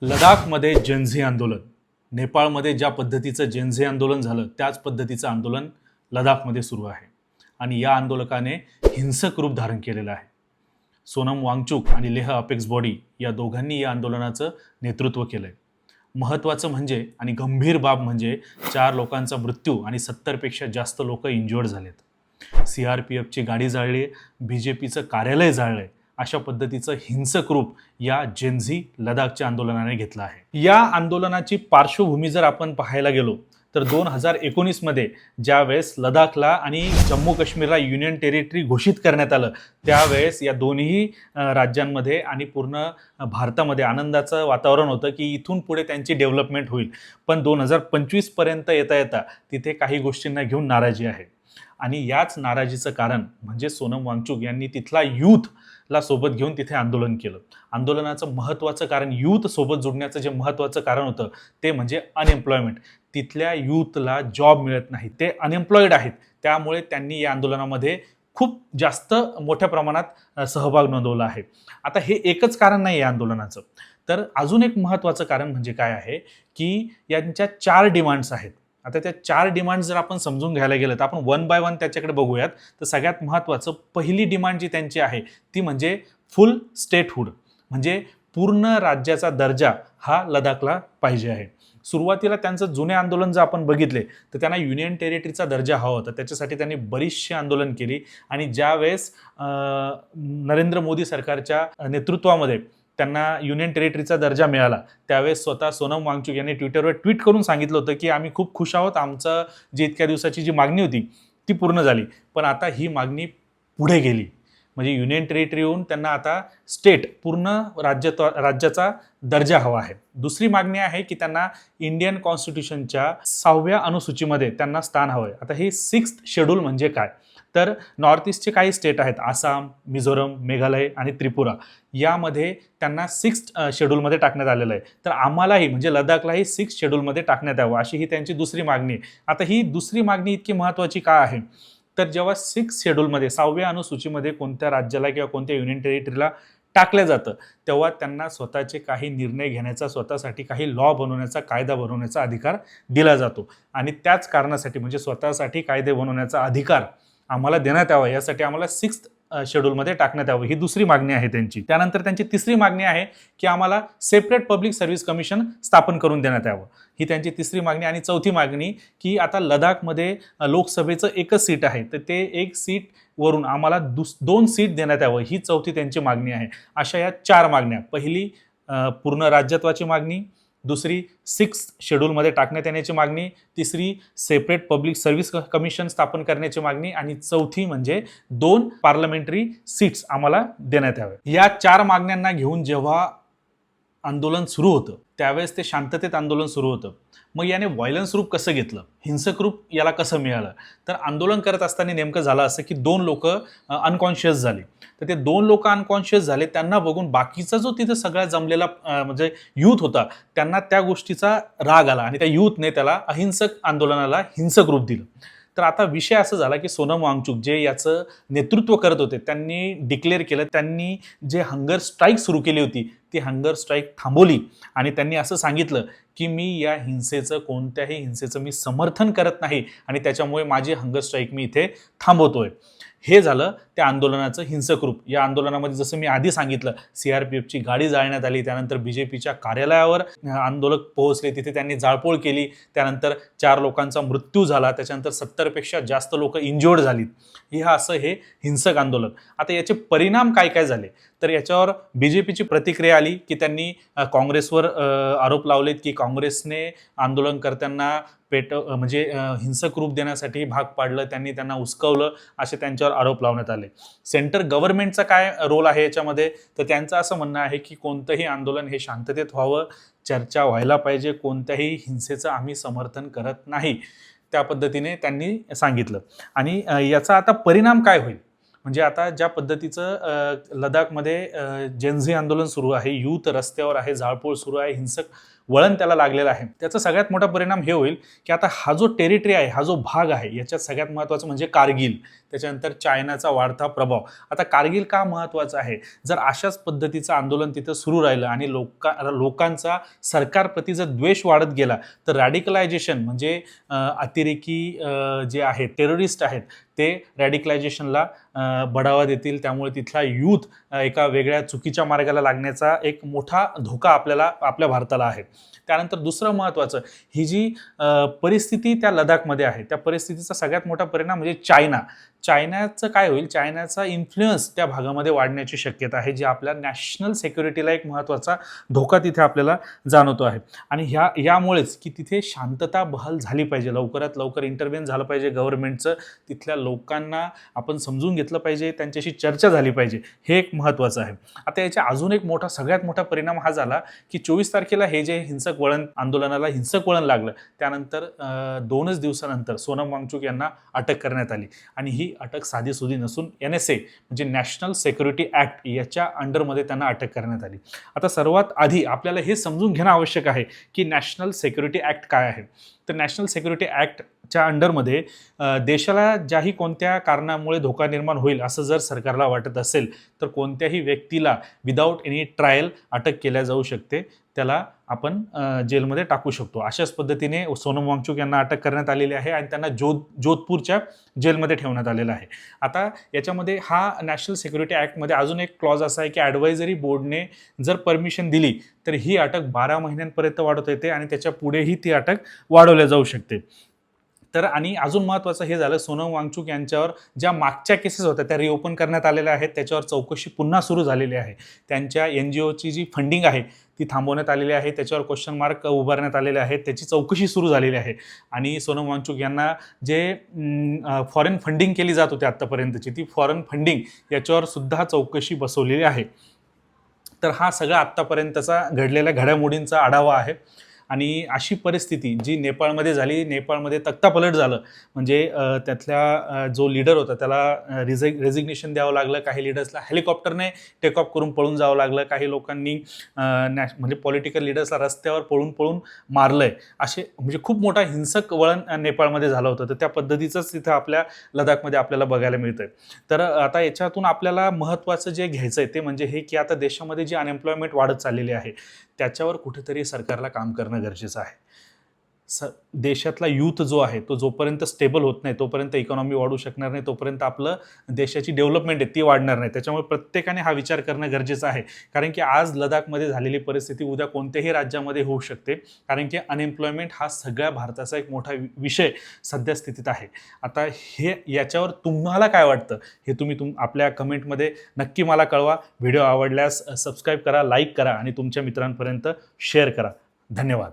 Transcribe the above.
लडाखमध्ये जेनझी आंदोलन, नेपाळमध्ये ज्या पद्धतीचं जेनझी आंदोलन झालं त्याच पद्धतीचं आंदोलन लडाखमध्ये सुरू आहे आणि या आंदोलकाने हिंसक रूप धारण केलेलं आहे. सोनम वांगचुक आणि लेह अपेक्स बॉडी या दोघांनी या आंदोलनाचं नेतृत्व केलंय. महत्त्वाचं म्हणजे आणि गंभीर बाब म्हणजे 4 लोकांचा मृत्यू आणि 70पेक्षा जास्त लोक इंज्युअर्ड झालेत. CRPFची गाडी जाळली, BJPचं कार्यालय जाळलंय. अशा पद्धतीचं हिंसक रूप या जेनझी लडाखच्या आंदोलनाने घेतलं आहे. या आंदोलनाची पार्श्वभूमी जर आपण पाहायला गेलो तर 2019 मध्ये ज्यावेळेस लडाखला आणि जम्मू काश्मीरला युनियन टेरिटरी घोषित करण्यात आलं त्यावेळेस या दोन्ही राज्यांमध्ये आणि पूर्ण भारतामध्ये आनंदाचं वातावरण होतं की इथून पुढे त्यांची डेव्हलपमेंट होईल. पण 2025 पर्यंत येता येता तिथे काही गोष्टींना घेऊन नाराजी आहे आणि याच नाराजीचं कारण म्हणजे सोनम वांगचुक यांनी तिथला यूथला सोबत घेऊन तिथे आंदोलन केलं. आंदोलनाचं महत्त्वाचं कारण यूथ सोबत जोडण्याचं जे महत्त्वाचं कारण होतं ते म्हणजे अनएम्प्लॉयमेंट. तिथल्या यूथला जॉब मिळत नाही, ते अनएम्प्लॉईड आहेत. त्यामुळे त्यांनी या आंदोलनामध्ये खूप जास्त मोठ्या प्रमाणात सहभाग नोंदवला आहे. आता हे एकच कारण नाही या आंदोलनाचं, तर अजून एक महत्त्वाचं कारण म्हणजे काय आहे की यांच्या 4 डिमांड्स आहेत. आता त्या 4 डिमांड जर आपण समजून घ्यायला गेलं तर आपण वन बाय वन त्याच्याकडे बघूयात. तर सगळ्यात महत्त्वाचं पहिली डिमांड जी त्यांची आहे ती म्हणजे फुल स्टेटहुड, म्हणजे पूर्ण राज्याचा दर्जा हा लडाखला पाहिजे आहे. सुरुवातीला त्यांचं जुने आंदोलन जर आपण बघितले तर त्यांना युनियन टेरिटरीचा दर्जा हवा होता. त्याच्यासाठी त्यांनी बरीचशी आंदोलन केली आणि ज्यावेळेस नरेंद्र मोदी सरकारच्या नेतृत्वामध्ये त्यांना युनियन टेरिटरीचा दर्जा मिळाला त्यावेळेस स्वतः सोनम वांगचुक यांनी ट्विटरवर ट्विट करून सांगितलं होतं की आम्ही खूप खुश आहोत, आमचं जी इतक्या दिवसाची जी मागणी होती ती पूर्ण झाली. पण आता ही मागणी पुढे गेली, म्हणजे युनियन टेरिटरीहून त्यांना आता स्टेट पूर्ण राज्याचा दर्जा हवा आहे. दुसरी मागणी आहे की त्यांना इंडियन कॉन्स्टिट्यूशनच्या 6व्या अनुसूचीमध्ये त्यांना स्थान हवं आहे. आता हे 6th शेड्यूल म्हणजे काय, तर नॉर्थ ईस्टचे काही स्टेट आहेत आसाम, मिझोरम, मेघालय आणि त्रिपुरा, यामध्ये त्यांना 6th शेड्यूलमध्ये टाकण्यात आलेलं आहे. तर आम्हालाही म्हणजे लडाखलाही 6th शेड्यूलमध्ये टाकण्यात यावं अशी ही त्यांची दुसरी मागणी आहे. आता ही दुसरी मागणी इतकी महत्त्वाची का आहे, तर जेव्हा 6th शेड्यूलमध्ये 6व्या अनुसूचीमध्ये कोणत्या राज्याला किंवा कोणत्या युनियन टेरिटरीला टाकलं जातं तेव्हा त्यांना स्वतःचे काही निर्णय घेण्याचा, स्वतःसाठी काही लॉ बनवण्याचा, कायदा बनवण्याचा अधिकार दिला जातो आणि त्याच कारणासाठी म्हणजे स्वतःसाठी कायदे बनवण्याचा अधिकार आम्हाला देण्यात यावा, यासाठी आम्हाला 6th शेड्यूलमध्ये टाकण्यात यावं, ही दुसरी मागणी आहे त्यांची. त्यानंतर त्यांची तिसरी मागणी आहे की आम्हाला सेपरेट पब्लिक सर्व्हिस कमिशन स्थापन करून देण्यात यावं, ही त्यांची तिसरी मागणी. आणि चौथी मागणी की आता लडाखमध्ये लोकसभेचं एकच सीट आहे तर ते एक सीट वरून आम्हाला 2 सीट देण्यात यावं, ही चौथी त्यांची मागणी आहे. अशा या 4 मागण्या, पहिली पूर्ण राज्यत्वाची मागणी, दुसरी 6th शेड्यूलमध्ये टाकण्यात येण्याची मागणी, तिसरी सेपरेट पब्लिक सर्व्हिस कमिशन स्थापन करण्याची मागणी आणि चौथी म्हणजे 2 पार्लमेंटरी सीट्स आम्हाला देण्यात याव्या. या 4 मागण्यांना घेऊन जेव्हा आंदोलन सुरू होतं त्यावेळेस ते शांततेत आंदोलन सुरू होतं. मग याने व्हायलन्स रूप कसं घेतलं, हिंसक रूप याला कसं मिळालं, तर आंदोलन करत असताना नेमकं झालं असं की 2 लोक अनकॉन्शियस झाले. तर ते 2 लोक अनकॉन्शियस झाले, त्यांना बघून बाकीचा जो तिथे सगळा जमलेला म्हणजे यूथ होता त्यांना त्या गोष्टीचा राग आला आणि त्या यूथने त्याला अहिंसक आंदोलनाला हिंसक रूप दिलं. तर आता विषय असं झाला की सोनम वांगचुक जे याचं नेतृत्व करत होते त्यांनी डिक्लेअर केलं, त्यांनी जे हंगर स्ट्राईक सुरू केली होती ती हंगर स्ट्राईक थांबवली आणि त्यांनी असं सांगितलं की मी या हिंसेचं, कोणत्याही हिंसेचं मी समर्थन करत नाही आणि त्याच्यामुळे माझी हंगर स्ट्राईक मी इथे थांबवतोय. हे झालं त्या आंदोलनाचं हिंसक रूप. या आंदोलनामध्ये जसं मी आधी सांगितलं CRPFची गाडी जाळण्यात आली, त्यानंतर BJPच्या कार्यालयावर आंदोलक पोहोचले, तिथे त्यांनी जाळपोळ केली, त्यानंतर 4 लोकांचा मृत्यू झाला, त्याच्यानंतर 70पेक्षा जास्त लोक इंज्युअर्ड झालीत. हे असं हे हिंसक आंदोलन. आता याचे परिणाम काय काय झाले तर याच्यावर BJPची प्रतिक्रिया आली की त्यांनी काँग्रेसवर आरोप लावलेत की काँग्रेसने आंदोलनकर्त्यांना म्हणजे हिंसक रूप देण्यासाठी भाग पाडलं, त्यांनी त्यांना उस्कवलं, असे त्यांच्यावर आरोप लावण्यात आले. सेंटर गव्हर्नमेंटचा काय रोल आहे याच्यामध्ये, तर त्यांचं असं म्हणणं आहे की कोणतंही आंदोलन हे शांततेत व्हावं, चर्चा व्हायला पाहिजे, कोणत्याही हिंसेचं आम्ही समर्थन करत नाही, त्या पद्धतीने त्यांनी सांगितलं. आणि याचा आता परिणाम काय होईल, म्हणजे आता ज्या पद्धतीचं लडाखमध्ये जेनझी आंदोलन सुरू आहे, यूथ रस्त्यावर आहे, जाळपोळ सुरू आहे, हिंसक वळण त्याला लागलेलं आहे, त्याचा सगळ्यात मोठा परिणाम हे होईल की आता हा जो टेरिटरी आहे, हा जो भाग आहे, याच्यात सगळ्यात महत्त्वाचं म्हणजे कारगिल, त्याच्यानंतर चायनाचा वाढता प्रभाव. आता कारगिल का महत्त्वाचं आहे? जर अशाच पद्धतीचं आंदोलन तिथं सुरू राहिलं आणि लोकांचा सरकारप्रती जर द्वेष वाढत गेला तर रॅडिकलायझेशन म्हणजे अतिरेकी जे आहेत, टेररिस्ट आहेत, ते रॅडिकलायझेशनला बढावा देतील. त्यामुळे तिथला यूथ एका वेगळ्या चुकीच्या मार्गाला लागण्याचा एक मोठा धोका आपल्या भारताला आहे. त्यानंतर दुसरं महत्त्वाचं, ही जी परिस्थिती त्या लडाखमध्ये आहे, त्या परिस्थितीचा सगळ्यात मोठा परिणाम म्हणजे चायनाचं काय होईल? चायनाचा इन्फ्लुअन्स त्या भागामध्ये वाढण्याची शक्यता आहे, जी आपल्या नॅशनल सिक्युरिटीला एक महत्त्वाचा धोका तिथे आपल्याला जाणवतो आहे. आणि यामुळेच की तिथे शांतता बहाल झाली पाहिजे, लवकरात लवकर इंटरव्हेन झालं पाहिजे गव्हर्नमेंटचं, तिथल्या लोकांना आपण समजून घेतलं पाहिजे, त्यांच्याशी चर्चा झाली पाहिजे, हे एक महत्त्वाचं आहे. आता याचा अजून एक सगळ्यात मोठा परिणाम हा झाला की 24 तारखेला हे जे आंदोलनाला हिंसक वळण लागलं, त्यानंतर 2च दिवसानंतर सोनम वांगचुक यांना अटक करण्यात आली. आणि ही अटक साधीसुधी नसून NSA म्हणजे नॅशनल सिक्युरिटी ॲक्ट याच्या अंडरमध्ये त्यांना अटक करण्यात आली. आता सर्वात आधी आपल्याला हे समजून घेणं आवश्यक आहे की नॅशनल सिक्युरिटी ॲक्ट काय आहे. तर नॅशनल सिक्युरिटी ॲक्टच्या अंडरमध्ये देशाला ज्याही कोणत्या कारणामुळे धोका निर्माण होईल असं जर सरकारला वाटत असेल तर कोणत्याही व्यक्तीला विदाऊट एनी ट्रायल अटक केल्या जाऊ शकते, त्याला आपण जेलमध्ये टाकू शकतो. अशाच पद्धतीने सोनम वांगचुक यांना अटक करण्यात आलेली आहे आणि त्यांना जोधपूरच्या जेलमध्ये ठेवण्यात आलेलं आहे. आता याच्यामध्ये हा नॅशनल सिक्युरिटी ॲक्टमध्ये अजून एक क्लॉज असा आहे की ॲडवायझरी बोर्डने जर परमिशन दिली तर ही अटक 12 महिन्यांपर्यंत वाढवता येते आणि त्याच्या पुढेही ती अटक वाढवल्या जाऊ शकते. तर आणि अजून महत्त्वाचं हे झालं, सोनम वांगचुक यांच्यावर ज्या मागच्या केसेस होत्या त्या रिओपन करण्यात आलेल्या आहेत, त्याच्यावर चौकशी पुन्हा सुरू झालेली आहे. त्यांच्या NGOची जी फंडिंग आहे ती थांबवण्यात आलेली आहे, त्याच्यावर क्वेश्चन मार्क उभारण्यात आलेले आहेत, त्याची चौकशी सुरू झालेली आहे. आणि सोनम वांगचुक यांना जे फॉरेन फंडिंग केली जात होती आत्तापर्यंतची, ती फॉरेन फंडिंग याच्यावर सुद्धा चौकशी बसवलेली आहे. तर हा सगळा आत्तापर्यंतचा घडलेल्या घडामोडींचा आढावा आहे. आणि अशी परिस्थिती जी नेपाळमध्ये झाली, नेपाळमध्ये तख्तापलट झालं, म्हणजे त्यातल्या जो लीडर होता त्याला रेझिग्नेशन द्यावं लागलं, काही लीडर्सला हेलिकॉप्टरने टेक ऑफ करून पळून जावं लागलं, काही लोकांनी म्हणजे पॉलिटिकल लीडर्सला रस्त्यावर पळून मारलंय. असे म्हणजे खूप मोठा हिंसक वळण नेपाळमध्ये झालं होतं. तर त्या पद्धतीचंच तिथं आपल्या लडाखमध्ये आपल्याला बघायला मिळतंय. तर आता याच्यातून आपल्याला महत्त्वाचं जे घ्यायचं आहे ते म्हणजे हे की आता देशामध्ये जी अनएम्प्लॉयमेंट वाढत चाललेली आहे त्याच्यावर कुठेतरी सरकारला काम करणं गरजेचं आहे. देशातला यूथ जो आहे तो जोपर्यंत स्टेबल होत नाही, तोपर्यंत इकॉनॉमी वाढू शकणार नाही, तोपर्यंत आपलं देशाची डेव्हलपमेंट आहे ती वाढणार नाही. त्याच्यामुळे प्रत्येकाने हा विचार करणं गरजेचं आहे. कारण की आज लडाखमध्ये झालेली परिस्थिती उद्या कोणत्याही राज्यामध्ये होऊ शकते. कारण की अनएम्प्लॉयमेंट हा सगळ्या भारताचा एक मोठा विषय सध्या स्थितीत आहे. आता याच्यावर तुम्हाला काय वाटतं हे तुम्ही आपल्या कमेंटमध्ये नक्की मला कळवा. व्हिडिओ आवडल्यास सबस्क्राईब करा, लाईक करा आणि तुमच्या मित्रांपर्यंत शेअर करा. धन्यवाद.